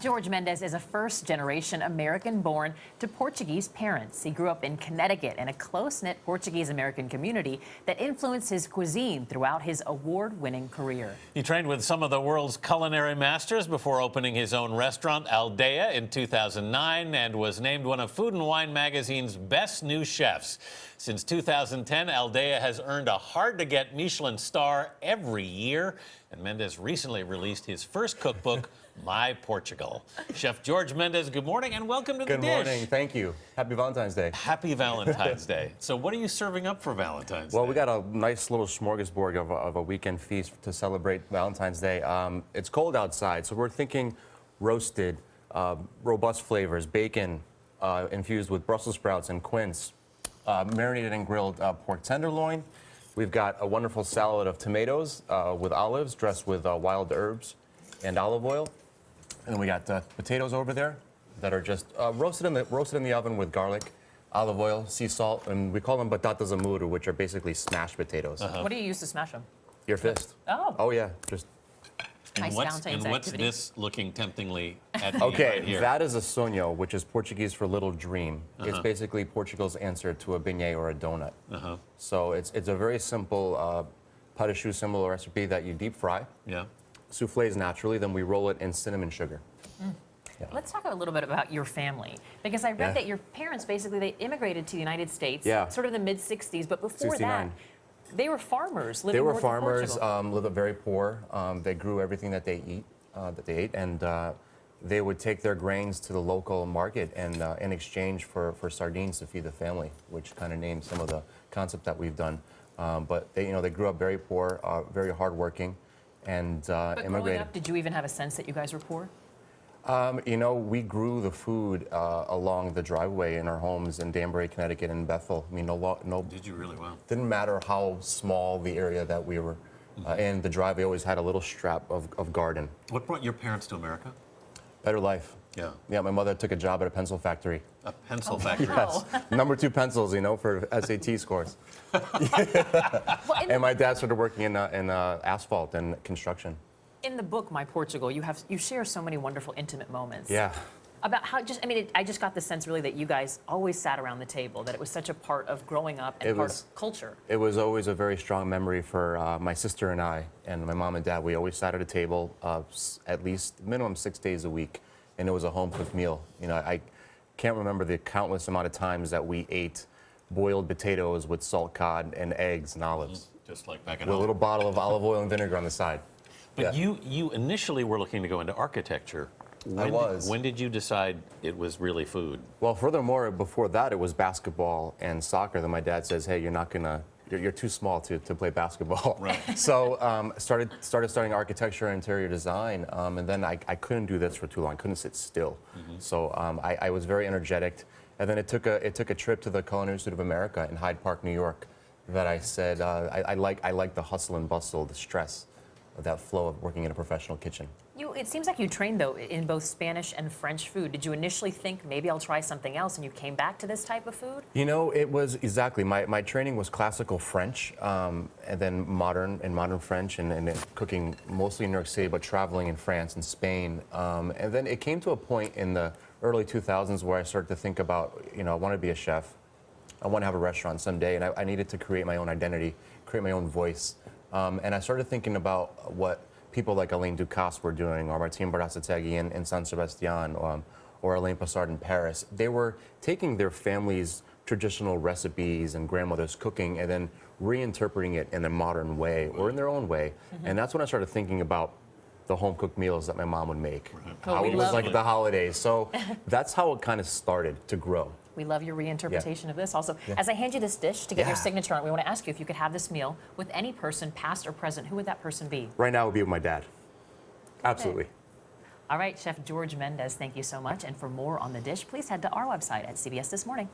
George Mendes is a first-generation American born to Portuguese parents. He grew up in Connecticut in a close-knit Portuguese-American community that influenced his cuisine throughout his award-winning career. He trained with some of the world's culinary masters before opening his own restaurant, Aldea, in 2009 and was named one of Food and Wine magazine's best new chefs. Since 2010, Aldea has earned a hard-to-get Michelin star every year, and Mendes recently released his first cookbook, My Portugal. Chef George Mendes, good morning and welcome to The Dish. Good morning, thank you. Happy Valentine's Day. Happy Valentine's Day. So what are you serving up for Valentine's Day? Well, we got a nice little smorgasbord of a weekend feast to celebrate Valentine's Day. It's cold outside, so we're thinking roasted, robust flavors, bacon infused with Brussels sprouts and quince, marinated and grilled pork tenderloin. We've got a wonderful salad of tomatoes with olives dressed with wild herbs and olive oil. And then we got potatoes over there that are just roasted in the oven with garlic, olive oil, sea salt, and we call them batatas amuro, which are basically smashed potatoes. What do you use to smash them? Your fist. Oh. Oh yeah, just. Nice Valentine's what's activity. this looking temptingly at me Okay, right here? that is a sonho, which is Portuguese for little dream. It's basically Portugal's answer to a beignet or a donut. So it's a very simple pas de choux symbol recipe that you deep fry. Yeah. Souffles naturally, then we roll it in cinnamon sugar. Yeah. Let's talk a little bit about your family, because I read that your parents basically they immigrated to the United States, sort of the mid-'60s, but before 69. that, they were farmers living They were north of farmers, Portugal. lived very poor. They grew everything that they ate, and they would take their grains to the local market and in exchange for sardines to feed the family, which kind of names some of the concept that we've done. But they grew up very poor, very hardworking, and But growing immigrated. up, did you even have a sense that you guys were poor? We grew the food along the driveway in our homes in Danbury, Connecticut, and Bethel. I mean, no. Did you really? Wow. Didn't matter how small the area that we were in. The driveway always had a little strap of garden. What brought your parents to America? Better life. Yeah. Yeah, my mother took a job at a pencil factory. A pencil factory. wow. Yes. #2 pencils, for SAT scores. Well, And my dad started working in asphalt and construction. in the book, My Portugal, you share so many wonderful, intimate moments. Yeah. About how I just got the sense really that you guys always sat around the table, that it was such a part of growing up and part of culture. It was always a very strong memory for my sister and I, and my mom and dad. We always sat at a table at least minimum 6 days a week, and it was a home-cooked meal. I can't remember the countless amount of times that we ate boiled potatoes with salt cod and eggs and olives. Just like back at With a home. little bottle of olive oil and vinegar on the side. But Yeah. you initially were looking to go into architecture. When did you decide it was really food? Well, furthermore, before that, it was basketball and soccer. Then my dad says, "Hey, you're too small to play basketball." Right. So started studying architecture and interior design, and then I couldn't do this for too long. I couldn't sit still. So I was very energetic, and then it took a trip to the Culinary Institute of America in Hyde Park, New York, that I said I like the hustle and bustle, the stress of that flow of working in a professional kitchen. It seems like you trained, though, in both Spanish and French food. Did you initially think, maybe I'll try something else, and you came back to this type of food? It was exactly. My training was classical French, and then modern French, and cooking mostly in New York City, but traveling in France and Spain. And then it came to a point in the early 2000s where I started to think about, I want to be a chef. I want to have a restaurant someday, and I needed to create my own identity, create my own voice. And I started thinking about what people like Alain Ducasse were doing, or Martin Berazategui in San Sebastian, or Alain Passard in Paris. They were taking their family's traditional recipes and grandmother's cooking and then reinterpreting it in a modern way or in their own way. And that's when I started thinking about the home-cooked meals that my mom would make, how it was like at the holidays. So that's how it kind of started to grow. We love your reinterpretation of this. Also, as I hand you this dish to get your signature on it, we want to ask you if you could have this meal with any person, past or present, who would that person be? Right now it would be with my dad. Absolutely. All right, Chef George Mendes, thank you so much. And for more on The Dish, please head to our website at CBS This Morning.